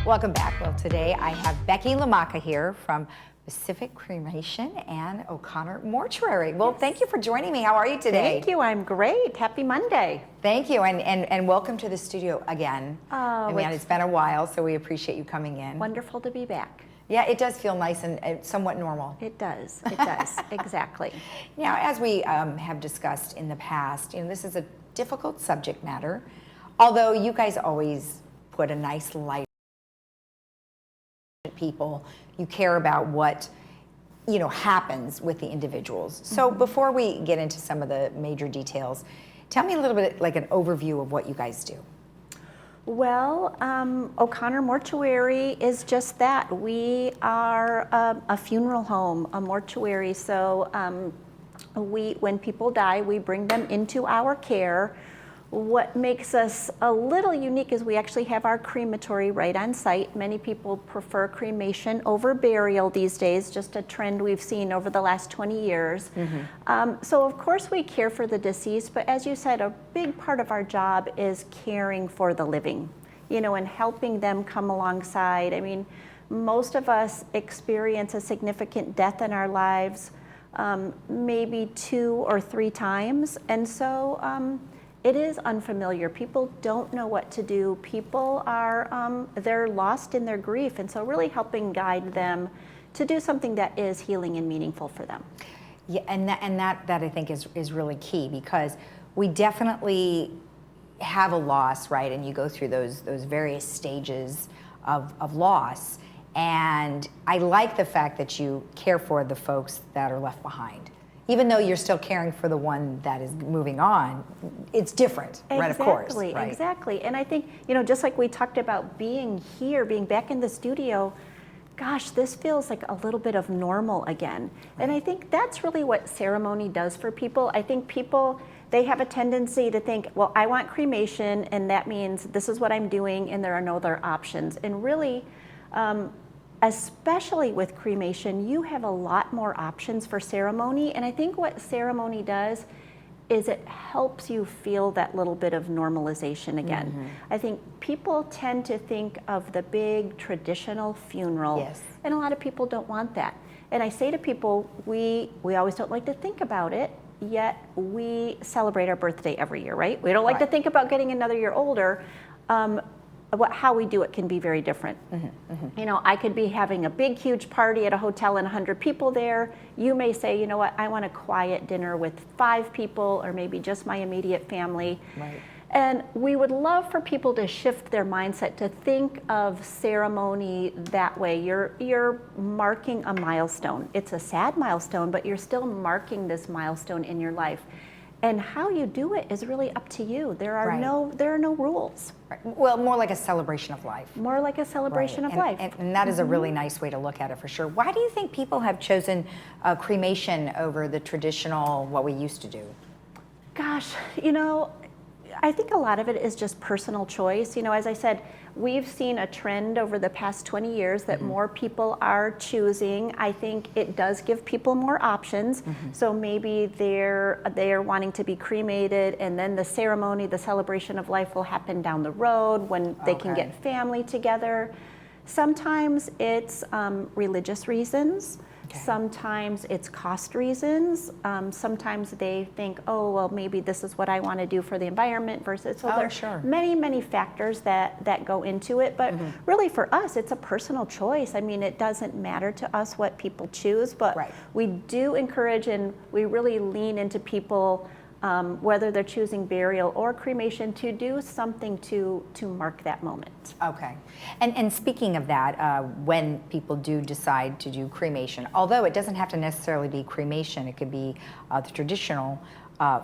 Welcome back. Well, today I have Becky Lamaka here from Pacific Cremation and OConnor Mortuary. Well, thank you for joining me. How are you today? Thank you. I'm great. Happy Monday. Thank you, and welcome to the studio again. I mean, it's been a while, so we appreciate you coming in. Wonderful to be back. Yeah, it does feel nice and somewhat normal. It does. It does. Exactly. Now, as we have discussed in the past, this is a difficult subject matter, although you guys always put a nice light on people. You care about what happens with the individuals. So before we get into some of the major details, tell me a little bit like an overview of what you guys do. Well, OConnor Mortuary is just that. We are a funeral home, a mortuary. So when people die, we bring them into our care. What makes us a little unique is we actually have our crematory right on site. Many people prefer cremation over burial these days, just a trend we've seen over the last 20 years. So of course we care for the deceased, but as you said, a big part of our job is caring for the living, and helping them come alongside. I mean, most of us experience a significant death in our lives, maybe 2 or 3 times, and so it is unfamiliar. People don't know what to do. People are, they're lost in their grief. And so really helping guide them to do something that is healing and meaningful for them. Yeah, and that I think is really key, because we definitely have a loss, right? And you go through those various stages of loss. And I like the fact that you care for the folks that are left behind. Even though you're still caring for the one that is moving on, it's different, right? Of course. Right? Exactly. And I think, just like we talked about being here, being back in the studio, gosh, this feels like a little bit of normal again. Right. And I think that's really what ceremony does for people. I think people, they have a tendency to think, well, I want cremation, and that means this is what I'm doing, and there are no other options. And really, especially with cremation, you have a lot more options for ceremony. And I think what ceremony does is it helps you feel that little bit of normalization again. I think people tend to think of the big traditional funeral, and a lot of people don't want that. And I say to people, we always don't like to think about it, yet we celebrate our birthday every year, right? We don't like to think about getting another year older. How we do it can be very different. I could be having a big, huge party at a hotel and 100 people there. You may say, you know what, I want a quiet dinner with 5 people, or maybe just my immediate family. Right. And we would love for people to shift their mindset to think of ceremony that way. You're marking a milestone. It's a sad milestone, but you're still marking this milestone in your life. And how you do it is really up to you. There are no rules. Right. Well, more like a celebration of life. More like a celebration of life. And that is a really nice way to look at it, for sure. Why do you think people have chosen cremation over the traditional, what we used to do? Gosh, I think a lot of it is just personal choice. As I said, we've seen a trend over the past 20 years that more people are choosing. I think it does give people more options. So maybe they're wanting to be cremated, and then the ceremony, the celebration of life will happen down the road when they can get family together. Sometimes it's religious reasons. Sometimes it's cost reasons. Sometimes they think, oh, well, maybe this is what I want to do for the environment versus, so there are many, many factors that go into it. But really for us, it's a personal choice. I mean, it doesn't matter to us what people choose, but we do encourage, and we really lean into people, whether they're choosing burial or cremation, to do something to mark that moment. Okay. And speaking of that, when people do decide to do cremation, although it doesn't have to necessarily be cremation, it could be the traditional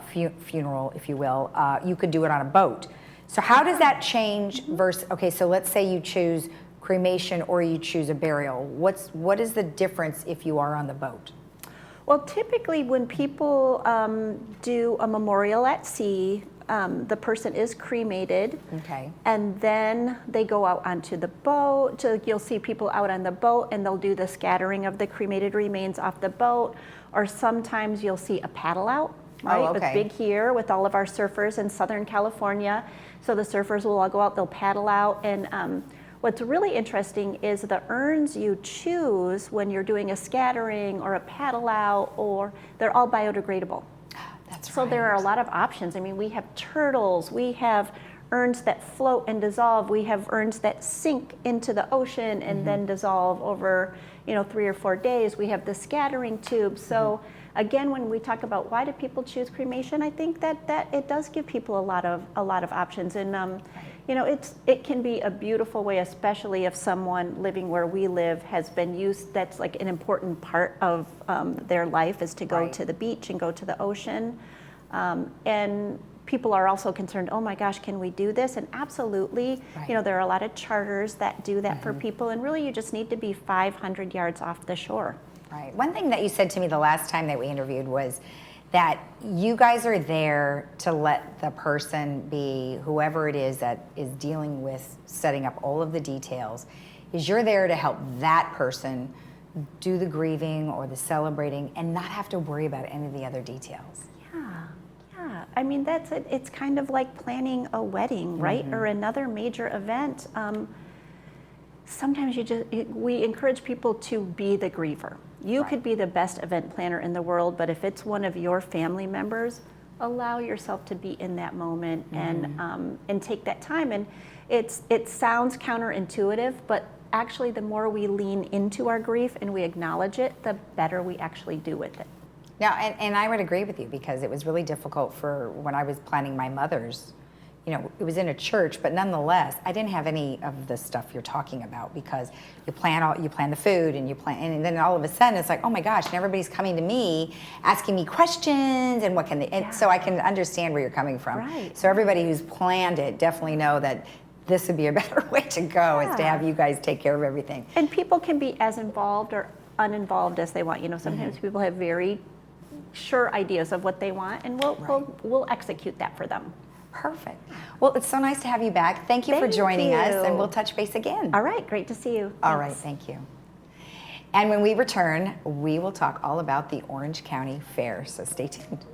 funeral, if you will, you could do it on a boat. So how does that change versus, okay, so let's say you choose cremation or you choose a burial. What is the difference if you are on the boat? Well, typically when people do a memorial at sea, the person is cremated, and then they go out onto the boat. So you'll see people out on the boat, and they'll do the scattering of the cremated remains off the boat, or sometimes you'll see a paddle out, right? It's big here with all of our surfers in Southern California. So the surfers will all go out, they'll paddle out, and what's really interesting is the urns you choose when you're doing a scattering or a paddle out, or they're all biodegradable. That's So there are a lot of options. I mean, we have turtles, we have urns that float and dissolve, we have urns that sink into the ocean and then dissolve over, 3 or 4 days. We have the scattering tubes. So again, when we talk about why do people choose cremation, I think that it does give people a lot of options. And it can be a beautiful way, especially if someone living where we live has been used. That's like an important part of their life, is to go to the beach and go to the ocean. And people are also concerned, oh my gosh, can we do this? And absolutely, there are a lot of charters that do that for people, and really you just need to be 500 yards off the shore. Right. One thing that you said to me the last time that we interviewed was that you guys are there to let the person be, whoever it is that is dealing with setting up all of the details, is you're there to help that person do the grieving or the celebrating and not have to worry about any of the other details. Yeah. I mean, that's it. It's kind of like planning a wedding, right? Or another major event. Sometimes we encourage people to be the griever. You could be the best event planner in the world, but if it's one of your family members, allow yourself to be in that moment and take that time. And it sounds counterintuitive, but actually the more we lean into our grief and we acknowledge it, the better we actually do with it. Now, and I would agree with you, because it was really difficult for when I was planning my mother's. It was in a church, but nonetheless, I didn't have any of the stuff you're talking about, because you plan the food and then all of a sudden it's like, oh my gosh, and everybody's coming to me asking me questions and what can they, and so I can understand where you're coming from. Right. So everybody who's planned it definitely know that this would be a better way to go, is to have you guys take care of everything. And people can be as involved or uninvolved as they want. Sometimes people have very sure ideas of what they want, and we'll execute that for them. Perfect. Well, it's so nice to have you back. Thank you for joining us, and we'll touch base again. All right, great to see you. All right, thank you. And when we return, we will talk all about the Orange County Fair, so stay tuned.